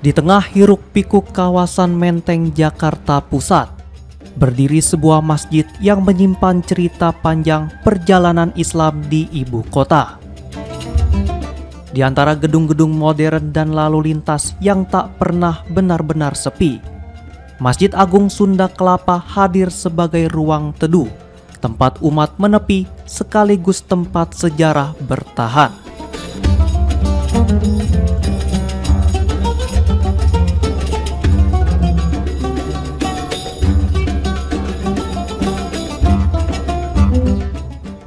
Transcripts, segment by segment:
Di tengah hiruk-pikuk kawasan Menteng, Jakarta Pusat, berdiri sebuah masjid yang menyimpan cerita panjang perjalanan Islam di ibu kota. Di antara gedung-gedung modern dan lalu lintas yang tak pernah benar-benar sepi, Masjid Agung Sunda Kelapa hadir sebagai ruang teduh, tempat umat menepi sekaligus tempat sejarah bertahan.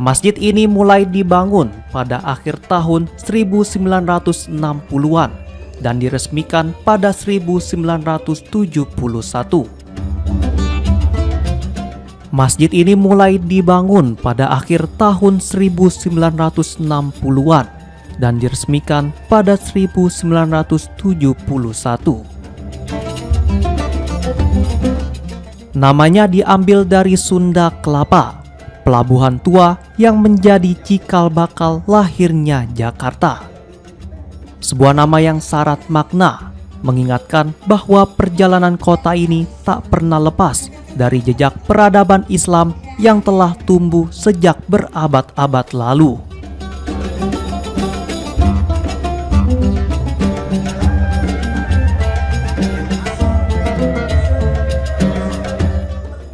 Masjid ini mulai dibangun pada akhir tahun 1960-an dan diresmikan pada 1971. Masjid ini mulai dibangun pada akhir tahun 1960-an dan diresmikan pada 1971. Namanya diambil dari Sunda Kelapa, pelabuhan tua yang menjadi cikal bakal lahirnya Jakarta. Sebuah nama yang syarat makna, mengingatkan bahwa perjalanan kota ini tak pernah lepas dari jejak peradaban Islam yang telah tumbuh sejak berabad-abad lalu.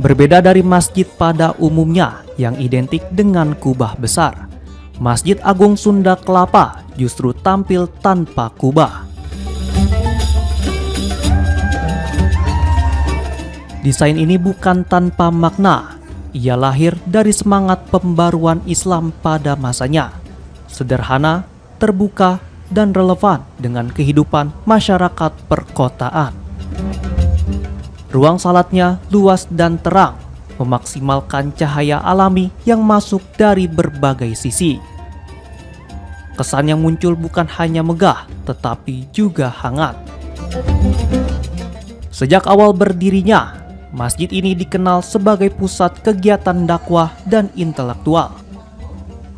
Berbeda dari masjid pada umumnya yang identik dengan kubah besar, Masjid Agung Sunda Kelapa justru tampil tanpa kubah. Desain ini bukan tanpa makna, ia lahir dari semangat pembaruan Islam pada masanya, sederhana, terbuka, dan relevan dengan kehidupan masyarakat perkotaan. Ruang salatnya luas dan terang, memaksimalkan cahaya alami yang masuk dari berbagai sisi. Kesan yang muncul bukan hanya megah, tetapi juga hangat. Sejak awal berdirinya, masjid ini dikenal sebagai pusat kegiatan dakwah dan intelektual.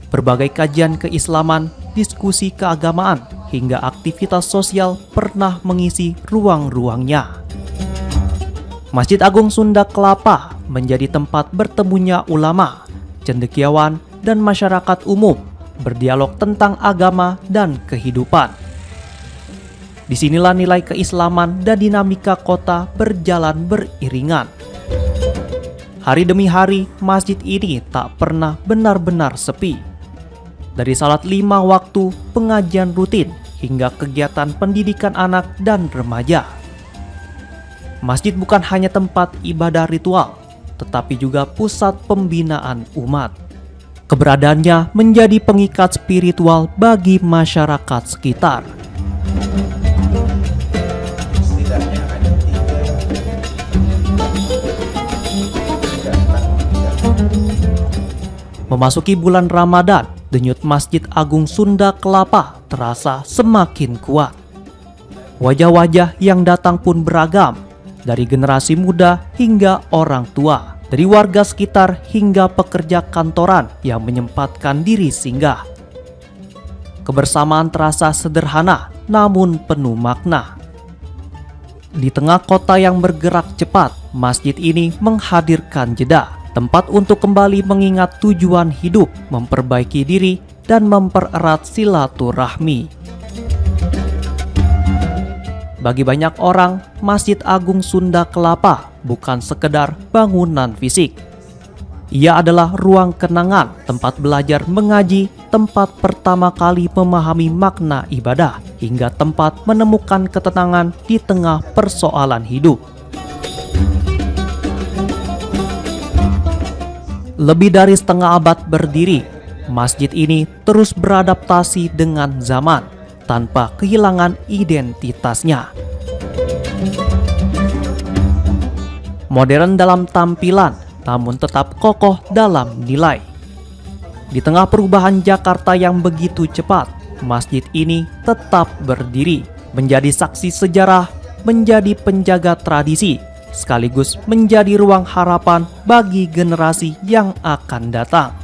Berbagai kajian keislaman, diskusi keagamaan, hingga aktivitas sosial pernah mengisi ruang-ruangnya. Masjid Agung Sunda Kelapa menjadi tempat bertemunya ulama, cendekiawan, dan masyarakat umum berdialog tentang agama dan kehidupan. Disinilah nilai keislaman dan dinamika kota berjalan beriringan. Hari demi hari, masjid ini tak pernah benar-benar sepi. Dari salat 5 waktu, pengajian rutin, hingga kegiatan pendidikan anak dan remaja. Masjid bukan hanya tempat ibadah ritual, tetapi juga pusat pembinaan umat. Keberadaannya menjadi pengikat spiritual bagi masyarakat sekitar. Memasuki bulan Ramadan, denyut Masjid Agung Sunda Kelapa terasa semakin kuat. Wajah-wajah yang datang pun beragam, dari generasi muda hingga orang tua, dari warga sekitar hingga pekerja kantoran yang menyempatkan diri singgah. Kebersamaan terasa sederhana namun penuh makna. Di tengah kota yang bergerak cepat, masjid ini menghadirkan jeda, tempat untuk kembali mengingat tujuan hidup, memperbaiki diri, dan mempererat silaturahmi. Bagi banyak orang, Masjid Agung Sunda Kelapa bukan sekedar bangunan fisik. Ia adalah ruang kenangan, tempat belajar mengaji, tempat pertama kali memahami makna ibadah, hingga tempat menemukan ketenangan di tengah persoalan hidup. Lebih dari setengah abad berdiri, masjid ini terus beradaptasi dengan zaman, tanpa kehilangan identitasnya. Modern dalam tampilan, namun tetap kokoh dalam nilai. Di tengah perubahan Jakarta yang begitu cepat, masjid ini tetap berdiri, menjadi saksi sejarah, menjadi penjaga tradisi, sekaligus menjadi ruang harapan bagi generasi yang akan datang.